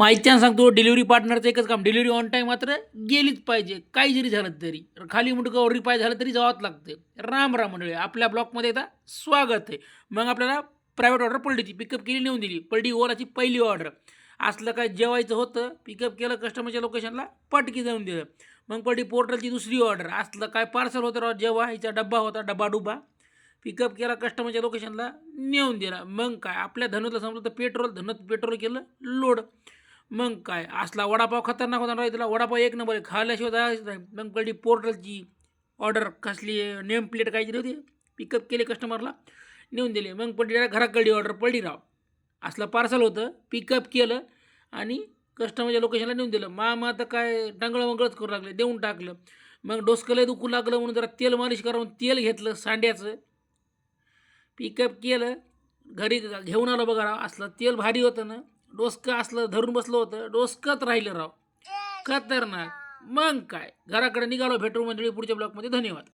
माहिती सांगतो, डिलिव्हरी पार्टनरचं एकच काम, डिलिव्हरी ऑन टाईम मात्र गेलीच पाहिजे. काही जरी झालं तरी खाली मुंडकावर रिपाय झालं तरी जावंच लागते. राम राम मंडळी, आपल्या ब्लॉकमध्ये आता स्वागत आहे. मग आपल्याला प्रायव्हेट ऑर्डर पलटीची पिकअप केली, नेऊन दिली. पलटी ओलाची पहिली ऑर्डर. असलं काय जेवायचं होतं, पिकअप केलं कस्टमरच्या लोकेशनला, पटकी जाऊन दिलं. मग पलटी पोर्टलची दुसरी ऑर्डर. असलं काय पार्सल होतं राव, जेवायचा डब्बा होता, डब्बा पिकअप केला कस्टमरच्या लोकेशनला, नेऊन दिला. मग काय आपल्या धनोतला समजलं तर पेट्रोल केलं लोड. मग काय असला वडापाव खतरनाक होता राहील, त्याला वडापाव एक नंबर आहे, खाल्ल्याशिवाय जायचं नाही. मग कळली पोर्टलची ऑर्डर कसली नेम प्लेट काहीतरी होती, पिकअप केले कस्टमरला, नेऊन दिले. मग पडली घरात कळली ऑर्डर, पडली राव. असलं पार्सल होतं, पिकअप केलं आणि कस्टमरच्या लोकेशनला नेऊन दिलं. मामा तर काय टांगळं मंगळच करू लागले, देऊन टाकलं. मग डोसकलं दुखू लागलं म्हणून जरा तेल मालिश करून तेल घेतलं सांड्याचं, पिकअप केलं, घरी घेऊन आलं. बघा राव, असलं तेल भारी होतं ना, डोसकं असलं धरून बसलं होतं, डोसकत राहिलं राव, खतरनाक. मग काय घराकडे निघालो, भेटू मंडळी पुढच्या ब्लॉकमध्ये. धन्यवाद.